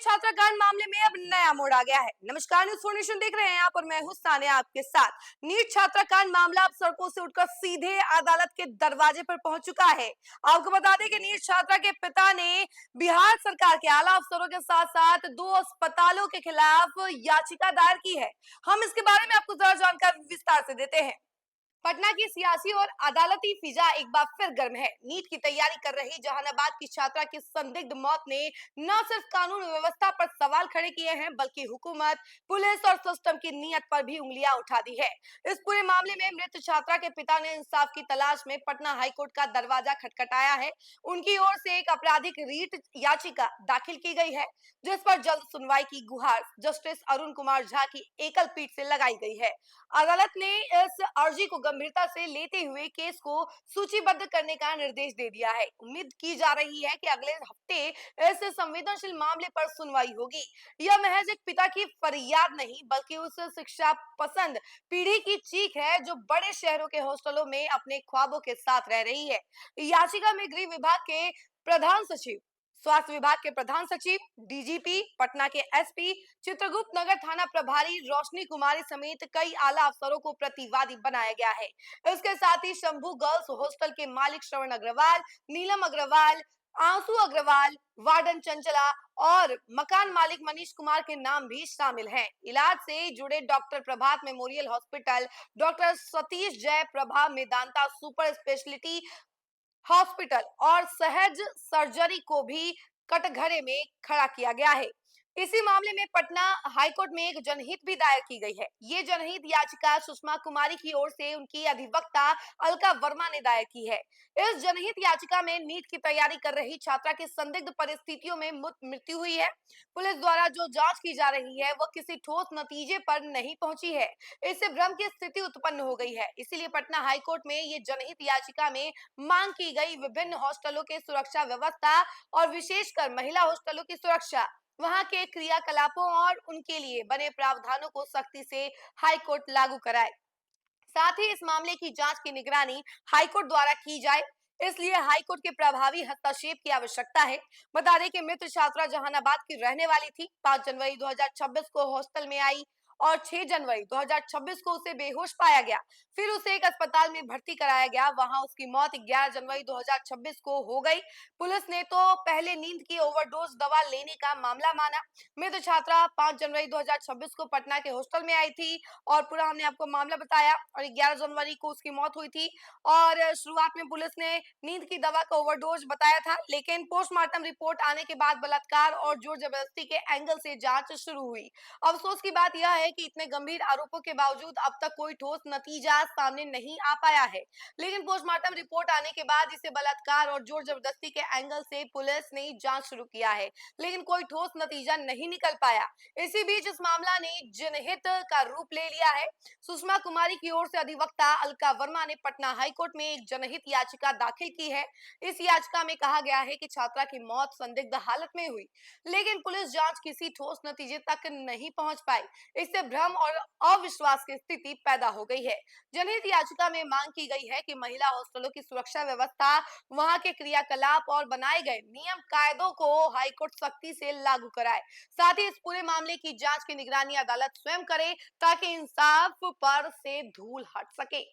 छात्राकांड मामले में अब नया मोड़ आ गया है। नमस्कार, न्यूज़ फॉर्नेशन देख रहे हैं आप और मैं हूं सानिया आपके साथ। नीट छात्राकांड मामला अब सड़कों से उठकर सीधे अदालत के दरवाजे पर पहुंच चुका है। आपको बता दें कि नीट छात्रा के पिता ने बिहार सरकार के आला अफसरों के साथ साथ 2 अस्पतालों के खिलाफ याचिका दायर की है। हम इसके बारे में आपको जरा जानकारी विस्तार से देते हैं। पटना की सियासी और अदालती फिजा एक बार फिर गर्म है। नीट की तैयारी कर रही जहानाबाद की छात्रा की संदिग्ध मौत ने न सिर्फ कानून व्यवस्था पर सवाल खड़े किए हैं, बल्कि हुकूमत, पुलिस और सिस्टम की नीयत पर भी उंगलियां उठा दी है। इस पूरे मामले में मृत छात्रा के पिता ने इंसाफ की तलाश में पटना हाईकोर्ट का दरवाजा खटखटाया है। उनकी ओर से एक आपराधिक रीट याचिका दाखिल की गई है, जिस पर जल्द सुनवाई की गुहार जस्टिस अरुण कुमार झा की एकल पीठ से लगाई गई है। अदालत ने इस अर्जी को गंभीरता से लेते हुए केस को सूचीबद्ध करने का निर्देश दे दिया है। उम्मीद की जा रही है कि अगले हफ्ते इस संवेदनशील मामले पर सुनवाई होगी। यह महज एक पिता की फरियाद नहीं, बल्कि उस शिक्षा पसंद पीढ़ी की चीख है जो बड़े शहरों के हॉस्टलों में अपने ख्वाबों के साथ रह रही है। याचिका में गृह विभाग के प्रधान सचिव, स्वास्थ्य विभाग के प्रधान सचिव, डीजीपी, पटना के एसपी, चित्रगुप्त नगर थाना प्रभारी रोशनी कुमारी समेत कई आला अफसरों को प्रतिवादी बनाया गया है। इसके साथ ही शंभू गर्ल्स हॉस्टल के मालिक श्रवण अग्रवाल, नीलम अग्रवाल, आंसू अग्रवाल, वार्डन चंचला और मकान मालिक मनीष कुमार के नाम भी शामिल हैं। इलाज से जुड़े डॉक्टर प्रभात मेमोरियल हॉस्पिटल, डॉक्टर सतीश जय Prabha Medanta super speciality hospital और सहज सर्जरी को भी कटघरे में खड़ा किया गया है। इसी मामले में पटना हाईकोर्ट में एक जनहित भी दायर की गई है। ये जनहित याचिका सुषमा कुमारी की ओर से उनकी अधिवक्ता अलका वर्मा ने दायर की है। इस जनहित याचिका में नीट की तैयारी कर रही छात्रा की संदिग्ध परिस्थितियों में मृत्यु हुई है। पुलिस द्वारा जो जांच की जा रही है वह किसी ठोस नतीजे पर नहीं पहुंची है। इससे भ्रम की स्थिति उत्पन्न हो गई है। इसीलिए पटना हाईकोर्ट में ये जनहित याचिका में मांग की गई विभिन्न हॉस्टलों के सुरक्षा व्यवस्था और विशेषकर महिला हॉस्टलों की सुरक्षा, वहां के क्रियाकलापों और उनके लिए बने प्रावधानों को सख्ती से हाईकोर्ट लागू कराए। साथ ही इस मामले की जांच की निगरानी हाईकोर्ट द्वारा की जाए, इसलिए हाईकोर्ट के प्रभावी हस्तक्षेप की आवश्यकता है। बता दें कि मृत छात्रा जहानाबाद की रहने वाली थी। 5 जनवरी 2026 को हॉस्टल में आई और 6 जनवरी 2026 को उसे बेहोश पाया गया। फिर उसे एक अस्पताल में भर्ती कराया गया। वहां उसकी मौत 11 जनवरी 2026 को हो गई। पुलिस ने तो पहले नींद की ओवरडोज दवा लेने का मामला माना। मृत छात्रा 5 जनवरी 2026 को पटना के हॉस्टल में आई थी और पूरा हमने आपको मामला बताया और 11 जनवरी को उसकी मौत हुई थी। और शुरुआत में पुलिस ने नींद की दवा का ओवरडोज बताया था, लेकिन पोस्टमार्टम रिपोर्ट आने के बाद बलात्कार और जोर जबरदस्ती के एंगल से जांच शुरू हुई। अफसोस की बात यह है कि इतने गंभीर आरोपों के बावजूद अब तक कोई ठोस नतीजा सामने नहीं आ पाया है। लेकिन पोस्टमार्टम रिपोर्ट आने के बाद इसे बलात्कार और जोर जबरदस्ती के एंगल से पुलिस ने जांच शुरू किया है, लेकिन कोई ठोस नतीजा नहीं निकल पाया। इसी बीच इस मामला ने जनहित का रूप ले लिया है। सुषमा कुमारी की ओर से अधिवक्ता अलका वर्मा ने पटना हाईकोर्ट में एक जनहित याचिका दाखिल की है। इस याचिका में कहा गया है कि छात्रा की मौत संदिग्ध हालत में हुई, लेकिन पुलिस जांच किसी ठोस नतीजे तक नहीं पहुंच पाई। इससे भ्रम और अविश्वास की स्थिति पैदा हो गई है। जनहित याचिका में मांग की गई है कि महिला हॉस्टलों की सुरक्षा व्यवस्था, वहां के क्रियाकलाप और बनाए गए नियम कायदों को हाईकोर्ट सख्ती से लागू कराए। साथ ही इस पूरे मामले की जांच की निगरानी अदालत स्वयं करे, ताकि इंसाफ पर से धूल हट सके।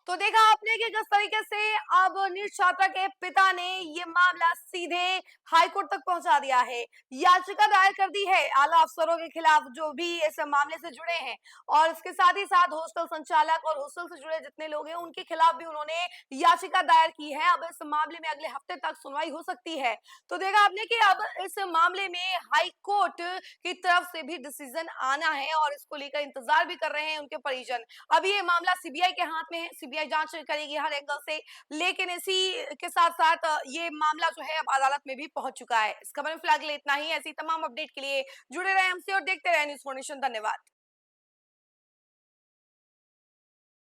तो देखा आपने कि किस तरीके से अब नीट छात्रा के पिता ने ये मामला सीधे हाईकोर्ट तक पहुंचा दिया है। याचिका दायर कर दी है आला अफसरों के खिलाफ जो भी इस मामले से जुड़े हैं, और इसके साथ ही साथ हॉस्टल संचालक और हॉस्टल से जुड़े जितने लोग हैं उनके खिलाफ भी उन्होंने याचिका दायर की है। अब इस मामले में अगले हफ्ते तक सुनवाई हो सकती है। तो देखा आपने कि अब इस मामले में हाईकोर्ट की तरफ से भी डिसीजन आना है और इसको लेकर इंतजार भी कर रहे हैं उनके परिजन। अभी ये मामला सीबीआई के हाथ में है, सीबीआई जांच करेगी हर एंगल से, लेकिन इसी के साथ साथ ये मामला जो है अब अदालत में भी पहुंच चुका है। इस खबर में फिलहाल के लिए इतना ही। ऐसी तमाम अपडेट के लिए जुड़े रहे हमसे और देखते रहे न्यूज़ फॉर्नेशन। धन्यवाद।